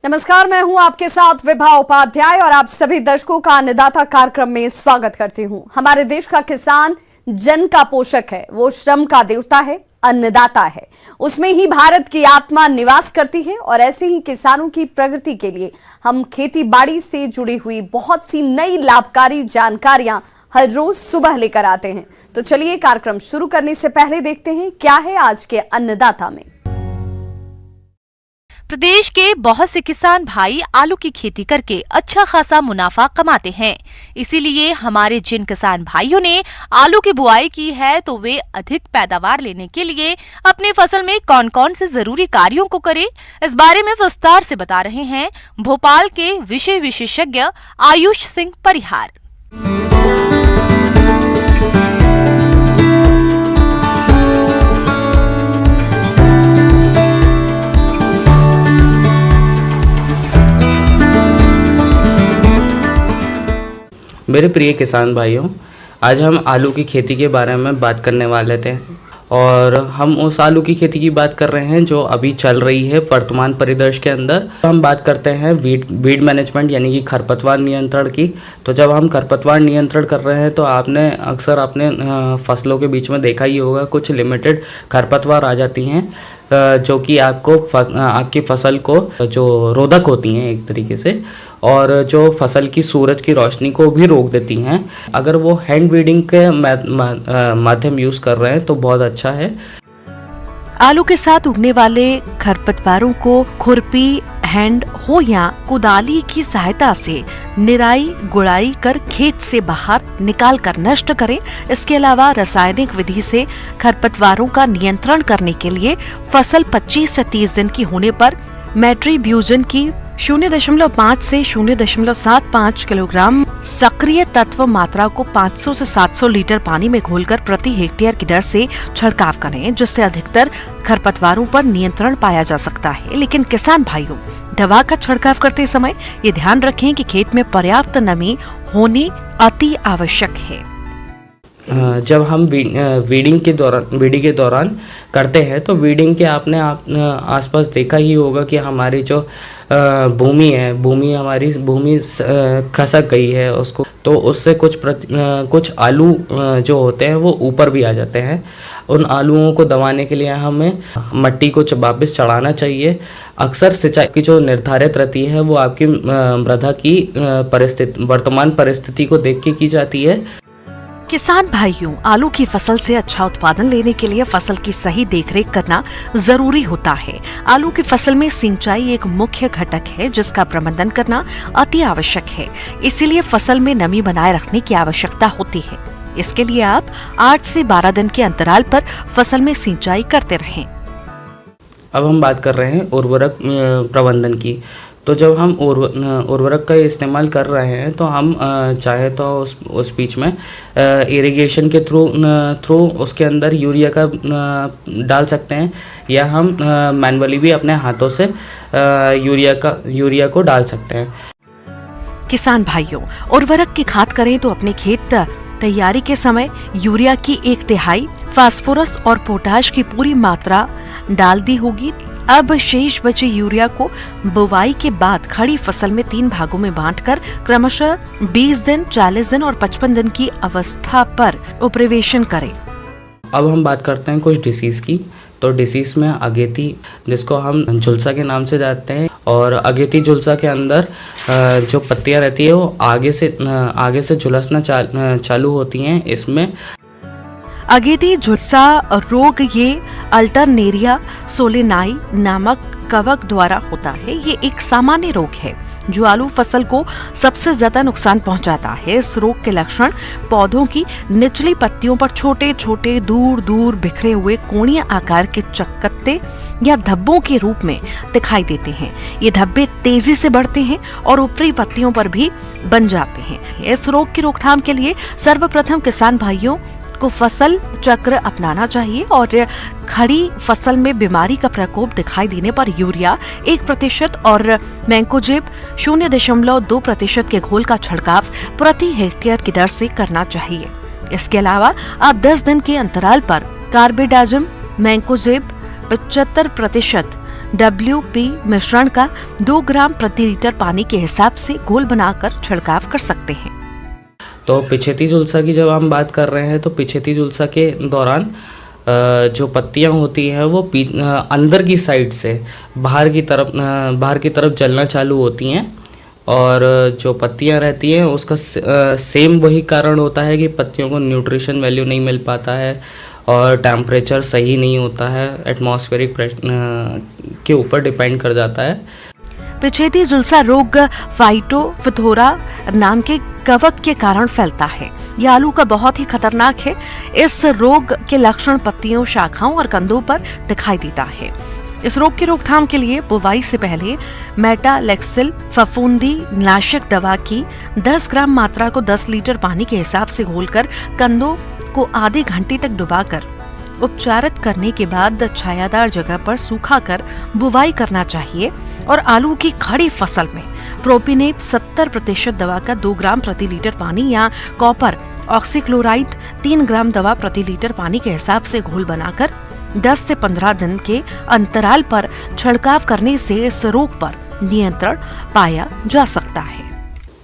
नमस्कार, मैं हूं आपके साथ विभा उपाध्याय और आप सभी दर्शकों का अन्नदाता कार्यक्रम में स्वागत करती हूं। हमारे देश का किसान जन का पोषक है, वो श्रम का देवता है, अन्नदाता है। उसमें ही भारत की आत्मा निवास करती है और ऐसे ही किसानों की प्रगति के लिए हम खेती बाड़ी से जुड़ी हुई बहुत सी नई लाभकारी जानकारियां हर रोज सुबह लेकर आते हैं। तो चलिए कार्यक्रम शुरू करने से पहले देखते हैं क्या है आज के अन्नदाता में। प्रदेश के बहुत से किसान भाई आलू की खेती करके अच्छा खासा मुनाफा कमाते हैं। इसीलिए हमारे जिन किसान भाइयों ने आलू की बुआई की है तो वे अधिक पैदावार लेने के लिए अपनी फसल में कौन कौन से जरूरी कार्यों को करें, इस बारे में विस्तार से बता रहे हैं भोपाल के विषय विशेषज्ञ आयुष सिंह परिहार। मेरे प्रिय किसान भाइयों, आज हम आलू की खेती के बारे में बात करने वाले थे और हम उस आलू की खेती की बात कर रहे हैं जो अभी चल रही है वर्तमान परिदृश्य के अंदर। हम बात करते हैं वीड मैनेजमेंट यानी कि खरपतवार नियंत्रण की। तो जब हम खरपतवार नियंत्रण कर रहे हैं तो आपने अक्सर अपने फसलों के बीच में देखा ही होगा, कुछ लिमिटेड खरपतवार आ जाती हैं जो कि आपकी फसल को जो रोधक होती हैं एक तरीके से, और जो फसल की सूरज की रोशनी को भी रोक देती हैं। अगर वो हैंड वीडिंग के माध्यम यूज़ कर रहे हैं तो बहुत अच्छा है। आलू के साथ उगने वाले खरपतवारों को खुरपी, हैंड हो या कुदाली की सहायता से निराई गुड़ाई कर खेत से बाहर निकाल कर नष्ट करें। इसके अलावा रासायनिक विधि से खरपतवारों का नियंत्रण करने के लिए फसल 25 से 30 दिन की होने पर मेट्रीब्यूजन की 0.5 से 0.75 किलोग्राम सक्रिय तत्व मात्रा को 500 से 700 लीटर पानी में घोलकर प्रति हेक्टेयर की दर से छिड़काव करें, जिससे अधिकतर खरपतवारों पर नियंत्रण पाया जा सकता है। लेकिन किसान भाइयों, दवा का छिड़काव करते समय ये ध्यान रखें कि खेत में पर्याप्त नमी होनी अति आवश्यक है। जब हम वीडिंग के दौरान करते हैं तो वीडिंग के आपने आसपास देखा ही होगा कि हमारी जो भूमि हमारी खसक गई है उसको, तो उससे कुछ आलू जो होते हैं वो ऊपर भी आ जाते हैं। उन आलूओं को दबाने के लिए हमें मट्टी को वापस चढ़ाना चाहिए। अक्सर सिंचाई की जो निर्धारित रहती है वो आपकी मृदा की वर्तमान परिस्थिति को देख के की जाती है। किसान भाइयों, आलू की फसल से अच्छा उत्पादन लेने के लिए फसल की सही देखरेख करना जरूरी होता है। आलू की फसल में सिंचाई एक मुख्य घटक है जिसका प्रबंधन करना अति आवश्यक है। इसीलिए फसल में नमी बनाए रखने की आवश्यकता होती है। इसके लिए आप 8 से 12 दिन के अंतराल पर फसल में सिंचाई करते रहें। अब हम बात कर रहे हैं उर्वरक प्रबंधन की। तो जब हम उर्वरक का इस्तेमाल कर रहे हैं तो हम चाहे तो उस बीच में इरिगेशन के थ्रू उसके अंदर यूरिया का डाल सकते हैं, या हम मैनुअली भी अपने हाथों से यूरिया को डाल सकते हैं। किसान भाइयों, उर्वरक की खाद करें तो अपने खेत तैयारी के समय यूरिया की 1/3, फास्फोरस और पोटाश की पूरी मात्रा डाल दी होगी। अब शेष बचे यूरिया को बुवाई के बाद खड़ी फसल में 3 भागों में बांटकर क्रमशः 20 दिन, 40 दिन और 55 दिन की अवस्था पर उपरिवेशन करें। अब हम बात करते हैं कुछ डिसीज की। तो डिसीज में अगेती, जिसको हम झुलसा के नाम से जानते हैं, और अगेती झुलसा के अंदर जो पत्तियां रहती है वो आगे से झुलसना चालू होती हैं। इसमें अगेती झुलसा रोग ये अल्टरनेरिया सोलेनाई नामक कवक द्वारा होता है। ये एक सामान्य रोग है जो आलू फसल को सबसे ज्यादा नुकसान पहुंचाता है। इस रोग के लक्षण पौधों की निचली पत्तियों पर छोटे छोटे दूर दूर बिखरे हुए कोणीय आकार के चकत्ते या धब्बों के रूप में दिखाई देते हैं। ये धब्बे तेजी से बढ़ते हैं और ऊपरी पत्तियों पर भी बन जाते हैं। इस रोग की रोकथाम के लिए सर्वप्रथम किसान भाइयों को फसल चक्र अपनाना चाहिए और खड़ी फसल में बीमारी का प्रकोप दिखाई देने पर यूरिया 1% और मैंकोजेब 0.2% के घोल का छिड़काव प्रति हेक्टेयर की दर से करना चाहिए। इसके अलावा आप 10 दिन के अंतराल पर कार्बेडाजिम, मैंकोजेब 75% WP मिश्रण का 2 ग्राम प्रति लीटर पानी के हिसाब से घोल बनाकर छिड़काव कर सकते हैं। तो पिछेती झुलसा की जब हम बात कर रहे हैं तो पिछेती झुलसा के दौरान जो पत्तियां होती हैं वो अंदर की साइड से बाहर की तरफ जलना चालू होती हैं और जो पत्तियां रहती हैं उसका सेम वही कारण होता है कि पत्तियों को न्यूट्रिशन वैल्यू नहीं मिल पाता है और टेम्परेचर सही नहीं होता है, एटमॉस्फेरिक के ऊपर डिपेंड कर जाता है। पिछेती झुलसा रोग फाइटोफथोरा नाम के कवक के कारण फैलता है। यह आलू का बहुत ही खतरनाक है। इस रोग के लक्षण पत्तियों, शाखाओं और कंदों पर दिखाई देता है। इस रोग की रोकथाम के लिए बुवाई से पहले मेटालेक्सिल फफूंदी नाशक दवा की 10 ग्राम मात्रा को 10 लीटर पानी के हिसाब से घोलकर कंदों को आधे घंटे तक डुबाकर उपचारित करने के बाद छायादार जगह पर सूखाकर बुवाई करना चाहिए और आलू की खड़ी फसल में प्रोपिनेप 70% दवा का 2 ग्राम प्रति लीटर पानी या कॉपर ऑक्सीक्लोराइड 3 ग्राम दवा प्रति लीटर पानी के हिसाब से घोल बनाकर 10 से 15 दिन के अंतराल पर छिड़काव करने से इस रोग पर नियंत्रण पाया जा सकता है।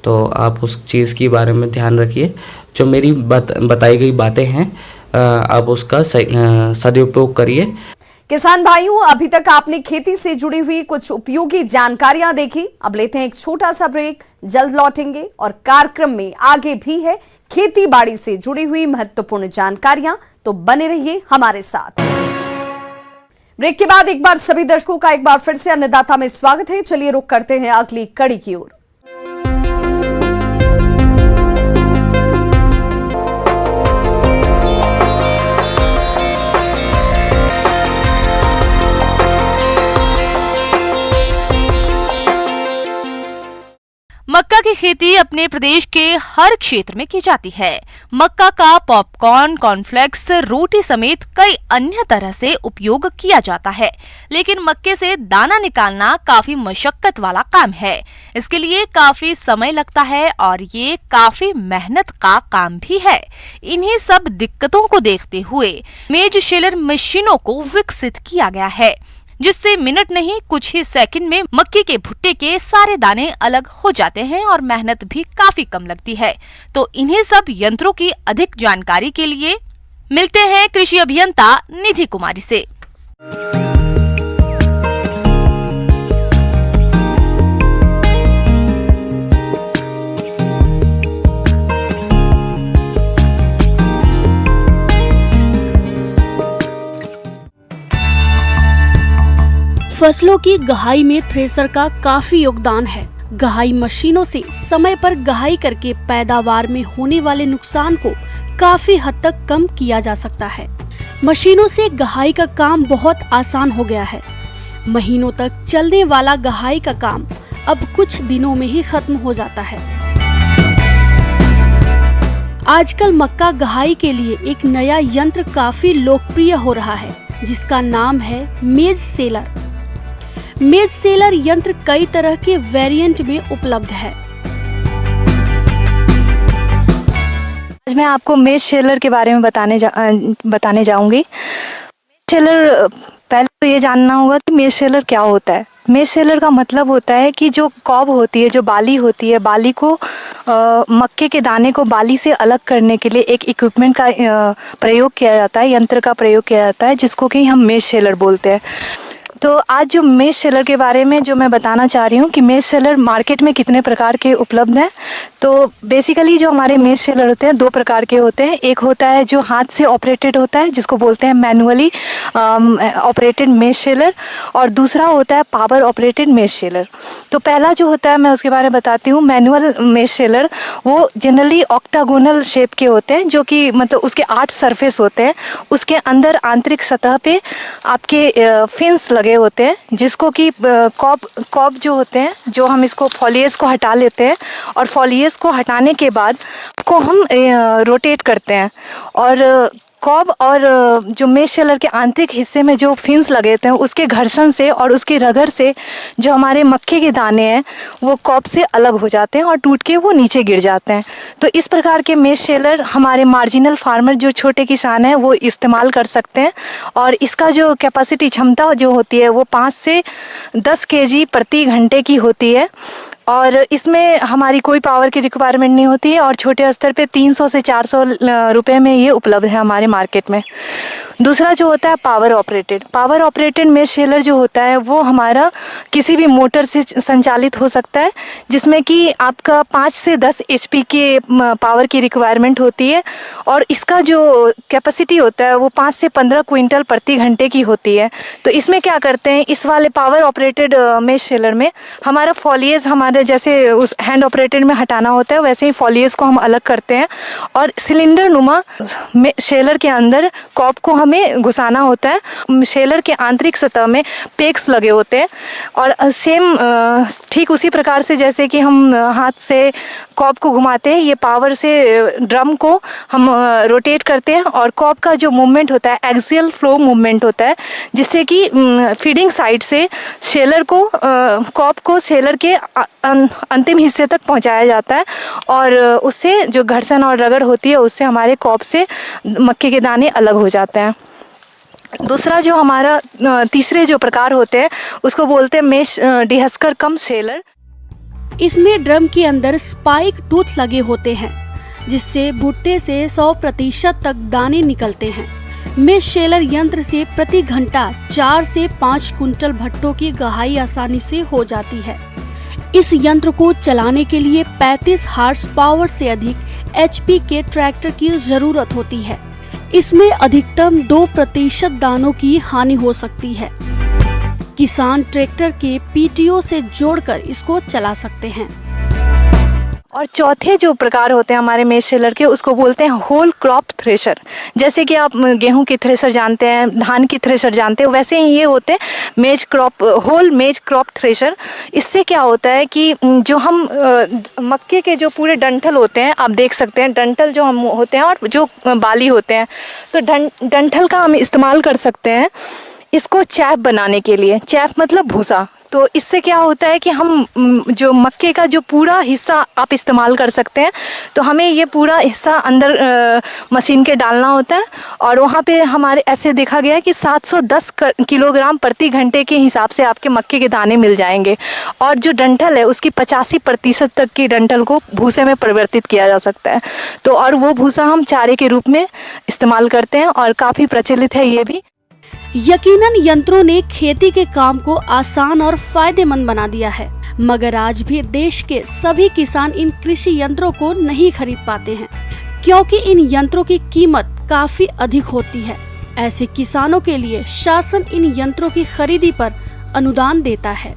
तो आप उस चीज़ के बारे में ध्यान रखिए, जो मेरी बताई गई बातें हैं आप उसका सदुपयोग करिए। किसान भाइयों, अभी तक आपने खेती से जुड़ी हुई कुछ उपयोगी जानकारियां देखी। अब लेते हैं एक छोटा सा ब्रेक, जल्द लौटेंगे और कार्यक्रम में आगे भी है खेती बाड़ी से जुड़ी हुई महत्वपूर्ण जानकारियां, तो बने रहिए हमारे साथ। ब्रेक के बाद एक बार सभी दर्शकों का एक बार फिर से अन्नदाता में स्वागत है। चलिए रुक करते हैं अगली कड़ी की ओर। मक्का की खेती अपने प्रदेश के हर क्षेत्र में की जाती है। मक्का का पॉपकॉर्न, कॉर्नफ्लेक्स, रोटी समेत कई अन्य तरह से उपयोग किया जाता है, लेकिन मक्के से दाना निकालना काफी मशक्कत वाला काम है। इसके लिए काफी समय लगता है और ये काफी मेहनत का काम भी है। इन्हीं सब दिक्कतों को देखते हुए मेज शेलर मशीनों को विकसित किया गया है, जिससे मिनट नहीं कुछ ही सेकंड में मक्के के भुट्टे के सारे दाने अलग हो जाते हैं और मेहनत भी काफी कम लगती है। तो इन्हीं सब यंत्रों की अधिक जानकारी के लिए मिलते हैं कृषि अभियंता निधि कुमारी से। फसलों की गहाई में थ्रेसर का काफी योगदान है। गहाई मशीनों से समय पर गहाई करके पैदावार में होने वाले नुकसान को काफी हद तक कम किया जा सकता है। मशीनों से गहाई का काम बहुत आसान हो गया है। महीनों तक चलने वाला गहाई का काम अब कुछ दिनों में ही खत्म हो जाता है। आजकल मक्का गहाई के लिए एक नया यंत्र काफी लोकप्रिय हो रहा है, जिसका नाम है मेज सेलर। मेज सेलर यंत्र कई तरह के वेरिएंट में उपलब्ध है। आज मैं आपको मेज शेलर के बारे में बताने जाऊंगी। शेलर, पहले तो ये जानना होगा कि मेज शेलर क्या होता है। मेज शेलर का मतलब होता है कि जो कॉब होती है, जो बाली होती है, बाली को मक्के के दाने को बाली से अलग करने के लिए एक इक्विपमेंट का प्रयोग किया जाता है, यंत्र का प्रयोग किया जाता है, जिसको कि हम मेज शेलर बोलते हैं। तो आज जो मेज शेलर के बारे में जो मैं बताना चाह रही हूँ कि मेज शेलर मार्केट में कितने प्रकार के उपलब्ध हैं। तो बेसिकली जो हमारे मेज शेलर होते हैं 2 प्रकार के होते हैं। एक होता है जो हाथ से ऑपरेटेड होता है, जिसको बोलते हैं मैनुअली ऑपरेटेड मेज शेलर, और दूसरा होता है पावर ऑपरेटेड मेज शेलर। तो पहला जो होता है मैं उसके बारे में बताती हूँ। मैनुअल मेज शेलर वो जनरली ऑक्टागोनल शेप के होते हैं, जो कि मतलब उसके 8 सरफेस होते हैं। उसके अंदर आंतरिक सतह पे आपके फिन्स लगे होते हैं, जिसको कि कॉब जो होते हैं, जो हम इसको फॉलियस को हटा लेते हैं और फॉलियस को हटाने के बाद को हम रोटेट करते हैं और कॉब और जो मेष शेलर के आंतरिक हिस्से में जो फिन्स लगे होते हैं उसके घर्षण से और उसके रगड़ से जो हमारे मक्के के दाने हैं वो कॉब से अलग हो जाते हैं और टूट के वो नीचे गिर जाते हैं। तो इस प्रकार के मेष शेलर हमारे मार्जिनल फार्मर जो छोटे किसान हैं वो इस्तेमाल कर सकते हैं। और इसका जो कैपेसिटी क्षमता जो होती है वो 5 से 10 केजी प्रति घंटे की होती है और इसमें हमारी कोई पावर की रिक्वायरमेंट नहीं होती है और छोटे स्तर पे 300 से 400 रुपए में ये उपलब्ध है हमारे मार्केट में। दूसरा जो होता है पावर ऑपरेटेड मेष शेलर जो होता है वो हमारा किसी भी मोटर से संचालित हो सकता है, जिसमें कि आपका 5 से 10 HP के पावर की रिक्वायरमेंट होती है और इसका जो कैपेसिटी होता है वो 5 से 15 क्विंटल प्रति घंटे की होती है। तो इसमें क्या करते हैं, इस वाले पावर ऑपरेटेड मेष शेलर में हमारा फॉलिएज हमारे जैसे उस हैंड ऑपरेटेड में हटाना होता है वैसे ही फॉलिएज को हम अलग करते हैं और सिलेंडर नुमा शेलर के अंदर कॉब को हमें घुसाना होता है। शेलर के आंतरिक सतह में पेक्स लगे होते हैं और सेम ठीक उसी प्रकार से जैसे कि हम हाथ से कॉब को घुमाते हैं, ये पावर से ड्रम को हम रोटेट करते हैं और कॉब का जो मूवमेंट होता है एक्सियल फ्लो मूवमेंट होता है, जिससे कि फीडिंग साइड से शेलर को कॉब को शेलर के अंतिम हिस्से तक पहुंचाया जाता है और उससे जो घर्षण और रगड़ होती है उससे हमारे कॉब से मक्के के दाने अलग हो जाते हैं। दूसरा जो हमारा तीसरे जो प्रकार होते हैं उसको बोलते हैं मेष डिहस्कर कम शेलर। इसमें ड्रम के अंदर स्पाइक टूथ लगे होते हैं जिससे भुट्टे से 100% तक दाने निकलते हैं। मेष शेलर यंत्र से प्रति घंटा 4 से 5 कुंटल भट्टों की गहाई आसानी से हो जाती है। इस यंत्र को चलाने के लिए 35 हार्स पावर से अधिक HP के ट्रैक्टर की जरूरत होती है। इसमें अधिकतम 2% दानों की हानि हो सकती है। किसान ट्रैक्टर के PTO से जोड़कर इसको चला सकते हैं। और चौथे जो प्रकार होते हैं हमारे मेष शेलर के उसको बोलते हैं होल क्रॉप थ्रेशर। जैसे कि आप गेहूं की थ्रेशर जानते हैं, धान की थ्रेशर जानते हैं, वैसे ही ये होते हैं होल मेज क्रॉप थ्रेशर। इससे क्या होता है कि जो हम मक्के के जो पूरे डंठल होते हैं आप देख सकते हैं, डंठल जो हम होते हैं और जो बाली होते हैं, तो डंठल का हम इस्तेमाल कर सकते हैं इसको चैप बनाने के लिए। चैप मतलब भूसा। तो इससे क्या होता है कि हम जो मक्के का जो पूरा हिस्सा आप इस्तेमाल कर सकते हैं, तो हमें ये पूरा हिस्सा अंदर मशीन के डालना होता है और वहाँ पे हमारे ऐसे देखा गया है कि 710 किलोग्राम प्रति घंटे के हिसाब से आपके मक्के के दाने मिल जाएंगे और जो डंठल है उसकी 85% तक की डंठल को भूसे में परिवर्तित किया जा सकता है। तो और वो भूसा हम चारे के रूप में इस्तेमाल करते हैं और काफ़ी प्रचलित है ये भी। यकीनन यंत्रों ने खेती के काम को आसान और फायदेमंद बना दिया है, मगर आज भी देश के सभी किसान इन कृषि यंत्रों को नहीं खरीद पाते हैं क्योंकि इन यंत्रों की कीमत काफी अधिक होती है। ऐसे किसानों के लिए शासन इन यंत्रों की खरीदी पर अनुदान देता है।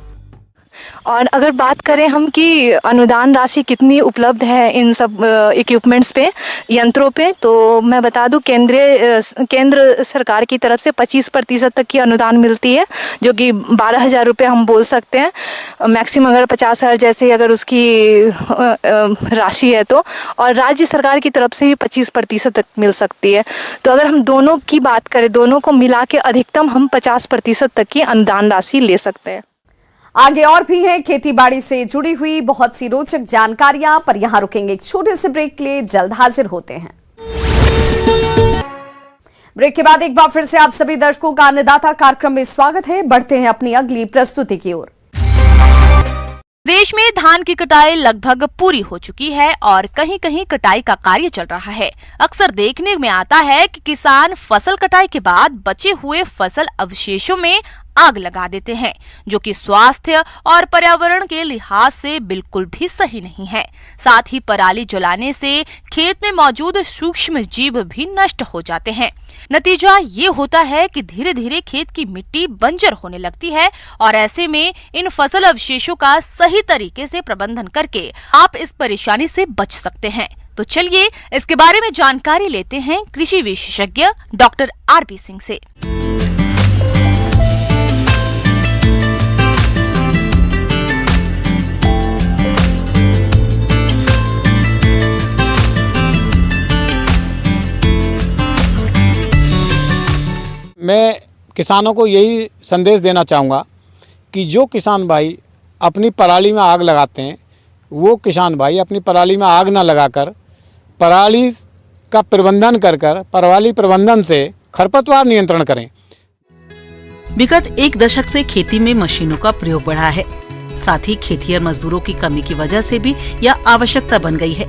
और अगर बात करें हम कि अनुदान राशि कितनी उपलब्ध है इन सब इक्विपमेंट्स पे, यंत्रों पे, तो मैं बता दूं केंद्र सरकार की तरफ से 25% तक की अनुदान मिलती है, जो कि 12,000 रुपये हम बोल सकते हैं मैक्सिमम, अगर 50,000 जैसे अगर उसकी राशि है तो। और राज्य सरकार की तरफ से भी 25% तक मिल सकती है। तो अगर हम दोनों की बात करें, दोनों को मिला के अधिकतम हम 50% तक की अनुदान राशि ले सकते हैं। आगे और भी है खेती बाड़ी से जुड़ी हुई बहुत सी रोचक जानकारियां, पर यहां रुकेंगे एक छोटे से ब्रेक के लिए। जल्द हाजिर होते हैं। ब्रेक के बाद एक बार फिर से आप सभी दर्शकों का अन्नदाता कार्यक्रम में स्वागत है। बढ़ते हैं अपनी अगली प्रस्तुति की ओर। देश में धान की कटाई लगभग पूरी हो चुकी है और कहीं कहीं कटाई का कार्य चल रहा है। अक्सर देखने में आता है कि किसान फसल कटाई के बाद बचे हुए फसल अवशेषों में आग लगा देते हैं, जो कि स्वास्थ्य और पर्यावरण के लिहाज से बिल्कुल भी सही नहीं है। साथ ही पराली जलाने से खेत में मौजूद सूक्ष्म जीव भी नष्ट हो जाते हैं। नतीजा ये होता है कि धीरे धीरे खेत की मिट्टी बंजर होने लगती है और ऐसे में इन फसल अवशेषों का सही तरीके से प्रबंधन करके आप इस परेशानी से बच सकते हैं। तो चलिए इसके बारे में जानकारी लेते हैं कृषि विशेषज्ञ डॉक्टर आरपी सिंह से। किसानों को यही संदेश देना चाहूँगा कि जो किसान भाई अपनी पराली में आग लगाते हैं, वो किसान भाई अपनी पराली में आग ना लगाकर पराली का प्रबंधन कर पराली प्रबंधन से खरपतवार नियंत्रण करें। विगत एक दशक से खेती में मशीनों का प्रयोग बढ़ा है। साथ ही खेतिहर मजदूरों की कमी की वजह से भी यह आवश्यकता बन गई है,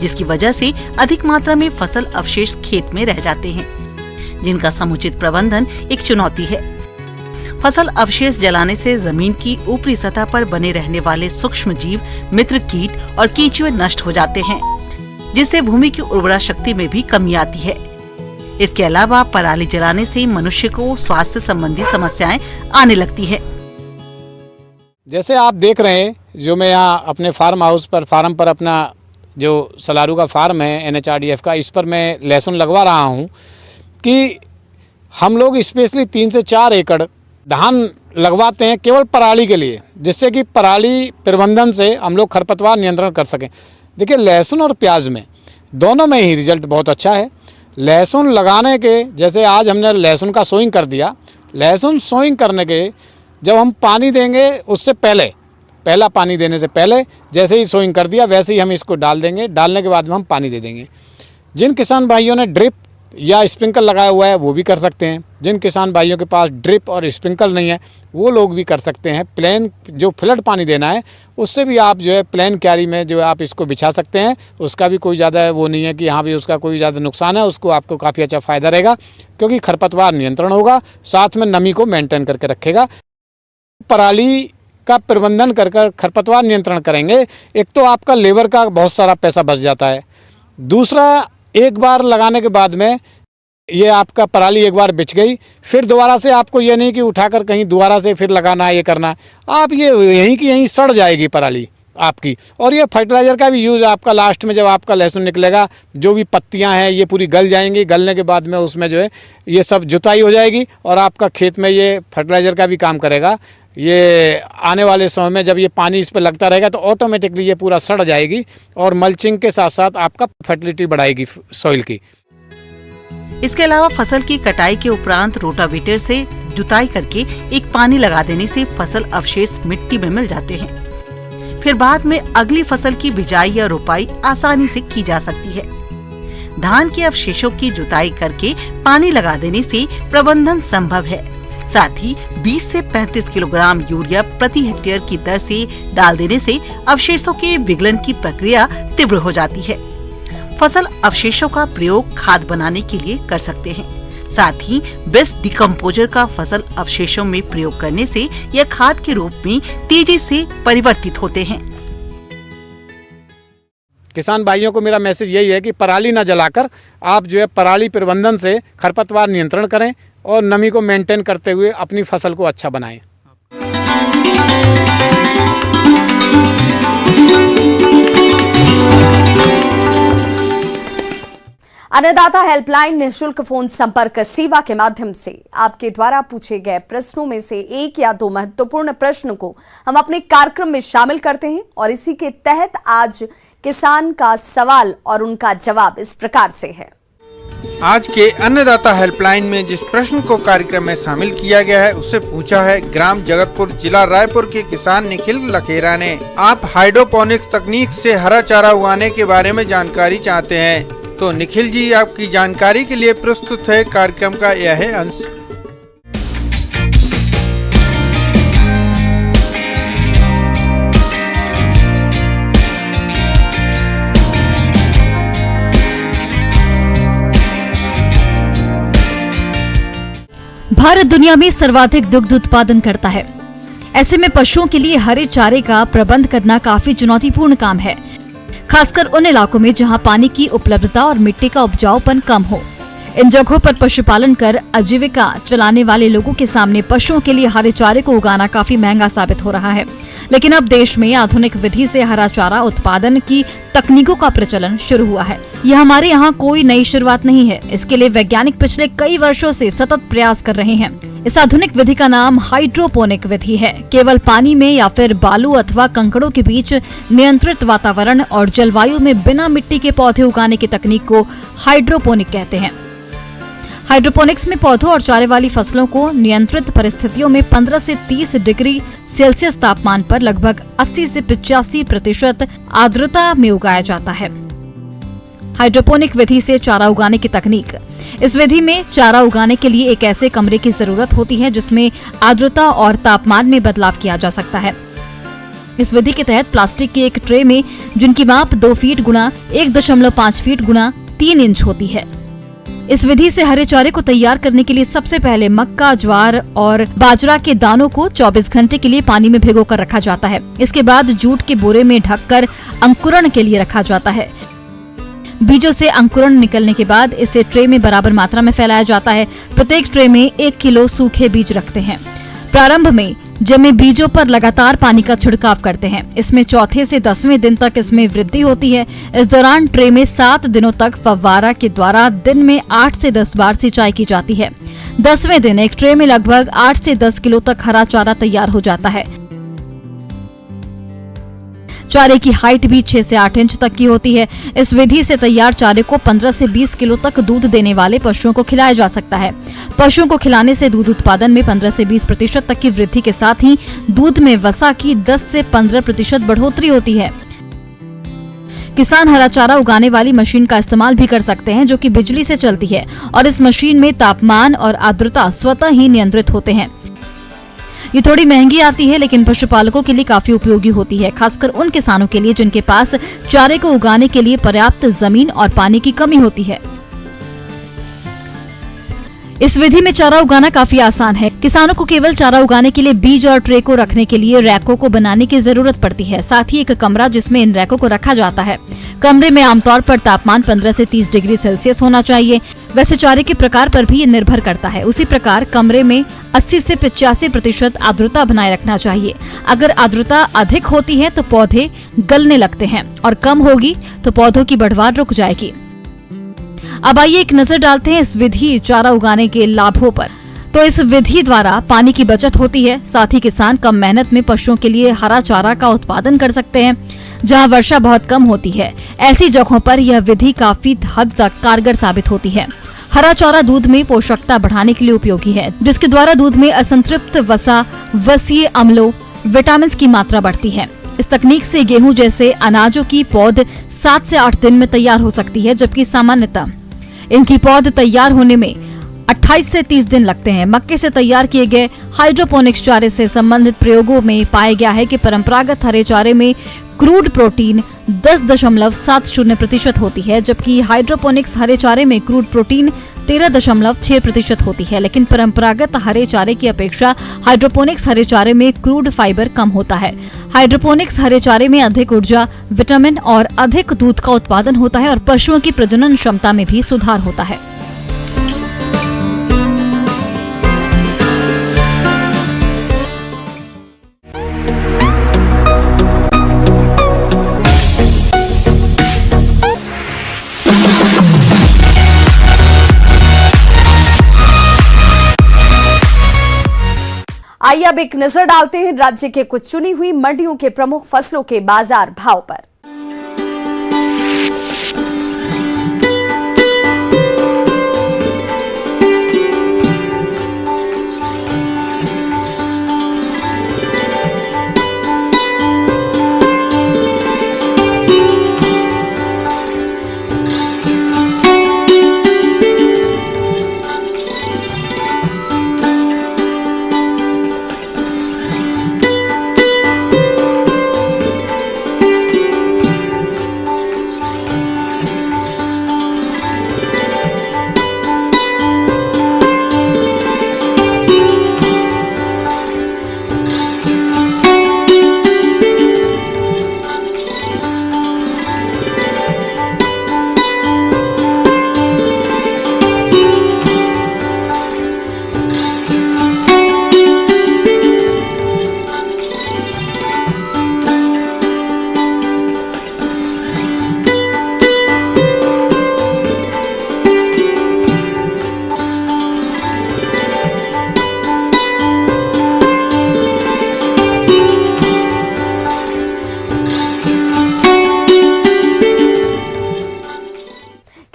जिसकी वजह से अधिक मात्रा में फसल अवशेष खेत में रह जाते हैं, जिनका समुचित प्रबंधन एक चुनौती है। फसल अवशेष जलाने से जमीन की ऊपरी सतह पर बने रहने वाले सूक्ष्म जीव, मित्र कीट और केंचुए नष्ट हो जाते हैं, जिससे भूमि की उर्वरा शक्ति में भी कमी आती है। इसके अलावा पराली जलाने से मनुष्य को स्वास्थ्य संबंधी समस्याएं आने लगती है। जैसे आप देख रहे हैं, जो मैं यहाँ अपने फार्म पर अपना जो सलारू का फार्म है NHRDF का, इस पर मैं लहसुन लगवा रहा हूँ कि हम लोग स्पेशली 3 से 4 एकड़ धान लगवाते हैं केवल पराली के लिए, जिससे कि पराली प्रबंधन से हम लोग खरपतवार नियंत्रण कर सकें। देखिए, लहसुन और प्याज में दोनों में ही रिजल्ट बहुत अच्छा है। लहसुन लगाने के, जैसे आज हमने लहसुन का सोइंग कर दिया, लहसुन सोइंग करने के जब हम पानी देंगे उससे पहला पानी देने से पहले जैसे ही सोइंग कर दिया वैसे ही हम इसको डाल देंगे। डालने के बाद में हम पानी दे देंगे। जिन किसान भाइयों ने ड्रिप या स्प्रिंकल लगाया हुआ है वो भी कर सकते हैं। जिन किसान भाइयों के पास ड्रिप और स्प्रिंकल नहीं है वो लोग भी कर सकते हैं। प्लेन जो फ्लड पानी देना है उससे भी आप जो है प्लेन क्यारी में जो आप इसको बिछा सकते हैं। उसका भी कोई ज़्यादा वो नहीं है कि हाँ भी उसका कोई ज़्यादा नुकसान है, उसको आपको काफ़ी अच्छा फ़ायदा रहेगा, क्योंकि खरपतवार नियंत्रण होगा, साथ में नमी को मेंटेन करके रखेगा। पराली का प्रबंधन कर खरपतवार नियंत्रण करेंगे, एक तो आपका लेबर का बहुत सारा पैसा बच जाता है। दूसरा, एक बार लगाने के बाद में ये आपका पराली एक बार बिछ गई, फिर दोबारा से आपको ये नहीं कि उठाकर कहीं दोबारा से फिर लगाना है, ये करना है। आप ये यहीं की यहीं सड़ जाएगी पराली आपकी। और ये फर्टिलाइज़र का भी यूज़ आपका लास्ट में जब आपका लहसुन निकलेगा, जो भी पत्तियां हैं ये पूरी गल जाएंगी। गलने के बाद में उसमें जो है ये सब जुताई हो जाएगी और आपका खेत में ये फर्टिलाइज़र का भी काम करेगा। ये आने वाले समय में जब ये पानी इस पर लगता रहेगा तो ऑटोमेटिकली ये पूरा सड़ जाएगी और मल्चिंग के साथ साथ आपका फर्टिलिटी बढ़ाएगी सॉइल की। इसके अलावा फसल की कटाई के उपरांत रोटावेटर से जुताई करके एक पानी लगा देने से फसल अवशेष मिट्टी में मिल जाते हैं। फिर बाद में अगली फसल की बिजाई या रोपाई आसानी से की जा सकती है। धान के अवशेषों की जुताई करके पानी लगा देने से प्रबंधन संभव है। साथ ही 20 से 35 किलोग्राम यूरिया प्रति हेक्टेयर की दर से डाल देने से अवशेषों के विगलन की प्रक्रिया तीव्र हो जाती है। फसल अवशेषों का प्रयोग खाद बनाने के लिए कर सकते हैं। साथ ही बेस्ट डिकम्पोजर का फसल अवशेषों में प्रयोग करने से यह खाद के रूप में तेजी से परिवर्तित होते हैं। किसान भाइयों को मेरा मैसेज यही है कि पराली न जलाकर आप जो है पराली प्रबंधन से खरपतवार नियंत्रण करें और नमी को मेंटेन करते हुए अपनी फसल को अच्छा बनाएं। अन्नदाता हेल्पलाइन निःशुल्क फोन संपर्क सेवा के माध्यम से आपके द्वारा पूछे गए प्रश्नों में से एक या दो महत्वपूर्ण प्रश्न को हम अपने कार्यक्रम में शामिल करते हैं और इसी के तहत आज किसान का सवाल और उनका जवाब इस प्रकार से है। आज के अन्नदाता हेल्पलाइन में जिस प्रश्न को कार्यक्रम में शामिल किया गया है उससे पूछा है ग्राम जगतपुर जिला रायपुर के किसान निखिल लखेरा ने। आप हाइड्रोपोनिक्स तकनीक से हरा चारा उगाने के बारे में जानकारी चाहते हैं, तो निखिल जी आपकी जानकारी के लिए प्रस्तुत है कार्यक्रम का यह अंश। भारत दुनिया में सर्वाधिक दुग्ध उत्पादन करता है। ऐसे में पशुओं के लिए हरे चारे का प्रबंध करना काफी चुनौतीपूर्ण काम है, खासकर उन इलाकों में जहां पानी की उपलब्धता और मिट्टी का उपजाऊपन कम हो। इन जगहों पर पशुपालन कर आजीविका चलाने वाले लोगों के सामने पशुओं के लिए हरे चारे को उगाना काफी महंगा साबित हो रहा है। लेकिन अब देश में आधुनिक विधि से हरा चारा उत्पादन की तकनीकों का प्रचलन शुरू हुआ है। यह हमारे यहाँ कोई नई शुरुआत नहीं है। इसके लिए वैज्ञानिक पिछले कई वर्षों से सतत प्रयास कर रहे हैं। इस आधुनिक विधि का नाम हाइड्रोपोनिक विधि है। केवल पानी में या फिर बालू अथवा कंकड़ों के बीच नियंत्रित वातावरण और जलवायु में बिना मिट्टी के पौधे उगाने की तकनीक को हाइड्रोपोनिक कहते हैं। हाइड्रोपोनिक्स में पौधों और चारे वाली फसलों को नियंत्रित परिस्थितियों में 15 से 30 डिग्री सेल्सियस तापमान पर लगभग 80 से 85% आर्द्रता में उगाया जाता है। हाइड्रोपोनिक विधि से चारा उगाने की तकनीक। इस विधि में चारा उगाने के लिए एक ऐसे कमरे की जरूरत होती है जिसमें आर्द्रता और तापमान में बदलाव किया जा सकता है। इस विधि के तहत प्लास्टिक के एक ट्रे में, जिनकी माप 2 फीट गुणा 1.5 फीट गुणा 3 इंच होती है। इस विधि से हरे चारे को तैयार करने के लिए सबसे पहले मक्का, ज्वार और बाजरा के दानों को 24 घंटे के लिए पानी में भिगोकर रखा जाता है। इसके बाद जूट के बोरे में ढककर अंकुरण के लिए रखा जाता है। बीजों से अंकुरण निकलने के बाद इसे ट्रे में बराबर मात्रा में फैलाया जाता है। प्रत्येक ट्रे में 1 किलो सूखे बीज रखते हैं। प्रारंभ में जमे बीजों पर लगातार पानी का छिड़काव करते हैं। इसमें चौथे से 10वें दिन तक इसमें वृद्धि होती है। इस दौरान ट्रे में 7 दिनों तक फव्वारा के द्वारा दिन में 8 से 10 बार सिंचाई की जाती है। 10वें दिन एक ट्रे में लगभग 8 से 10 किलो तक हरा चारा तैयार हो जाता है। चारे की हाइट भी 6 से 8 इंच तक की होती है। इस विधि से तैयार चारे को 15 से 20 किलो तक दूध देने वाले पशुओं को खिलाया जा सकता है। पशुओं को खिलाने से दूध उत्पादन में 15 से 20% तक की वृद्धि के साथ ही दूध में वसा की 10 से 15% बढ़ोतरी होती है। किसान हरा चारा उगाने वाली मशीन का इस्तेमाल भी कर सकते हैं, जो कि बिजली से चलती है और इस मशीन में तापमान और आर्द्रता स्वतः ही नियंत्रित होते हैं। ये थोड़ी महंगी आती है, लेकिन पशुपालकों के लिए काफी उपयोगी होती है, खासकर उन किसानों के लिए जिनके पास चारे को उगाने के लिए पर्याप्त जमीन और पानी की कमी होती है। इस विधि में चारा उगाना काफी आसान है। किसानों को केवल चारा उगाने के लिए बीज और ट्रे को रखने के लिए रैकों को बनाने की जरूरत पड़ती है। साथ ही एक कमरा जिसमें इन रैकों को रखा जाता है। कमरे में आमतौर पर तापमान 15 से 30 डिग्री सेल्सियस होना चाहिए। वैसे चारे के प्रकार पर भी ये निर्भर करता है। उसी प्रकार कमरे में 80 से 85% आर्द्रता बनाए रखना चाहिए। अगर आर्द्रता अधिक होती है तो पौधे गलने लगते हैं और कम होगी तो पौधों की बढ़वार रुक जाएगी। अब आइए एक नजर डालते हैं इस विधि चारा उगाने के लाभों पर। तो इस विधि द्वारा पानी की बचत होती है। साथ ही किसान कम मेहनत में पशुओं के लिए हरा चारा का उत्पादन कर सकते हैं। जहां वर्षा बहुत कम होती है, ऐसी जगहों पर यह विधि काफी हद तक कारगर साबित होती है। हरा चारा दूध में पोषकता बढ़ाने के लिए उपयोगी है, जिसके द्वारा दूध में असंतृप्त वसा, वसीय अम्लों, विटामिन की मात्रा बढ़ती है। इस तकनीक से गेहूं जैसे अनाजों की पौध 7 से 8 दिन में तैयार हो सकती है, जबकि सामान्यतः इनकी पौध तैयार होने में 28 से 30 दिन लगते हैं। मक्के से तैयार किए गए हाइड्रोपोनिक्स चारे से संबंधित प्रयोगों में पाया गया है कि परंपरागत हरे चारे में क्रूड प्रोटीन 10.70% होती है, जबकि हाइड्रोपोनिक्स हरे चारे में क्रूड प्रोटीन 13.6% होती है। लेकिन परंपरागत हरे चारे की अपेक्षा हाइड्रोपोनिक्स हरे चारे में क्रूड फाइबर कम होता है। हाइड्रोपोनिक्स हरे चारे में अधिक ऊर्जा, विटामिन और अधिक दूध का उत्पादन होता है और पशुओं की प्रजनन क्षमता में भी सुधार होता है। आइए अब एक नजर डालते हैं राज्य के कुछ चुनी हुई मंडियों के प्रमुख फसलों के बाजार भाव पर।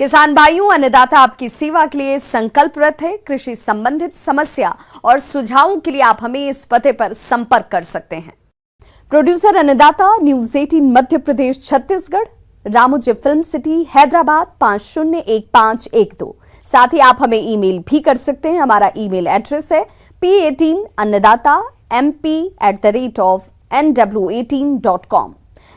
किसान भाइयों, अन्नदाता आपकी सेवा के लिए संकल्परत है। कृषि संबंधित समस्या और सुझावों के लिए आप हमें इस पते पर संपर्क कर सकते हैं। प्रोड्यूसर अन्नदाता, news 18 Madhya Pradesh Chhattisgarh, Ramoji film city, Hyderabad 501512। साथ ही आप हमें ईमेल भी कर सकते हैं। हमारा ईमेल एड्रेस है p18annadatamp@nw18.com।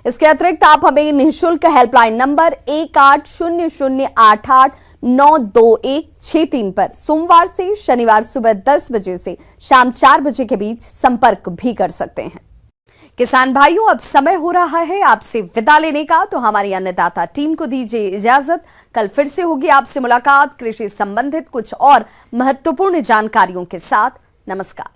इसके अतिरिक्त आप हमें निःशुल्क हेल्पलाइन नंबर 180088922163 पर सोमवार से शनिवार सुबह 10 बजे से शाम 4 बजे के बीच संपर्क भी कर सकते हैं। किसान भाइयों, अब समय हो रहा है आपसे विदा लेने का, तो हमारी अन्नदाता टीम को दीजिए इजाजत। कल फिर से होगी आपसे मुलाकात कृषि संबंधित कुछ और महत्वपूर्ण जानकारियों के साथ। नमस्कार।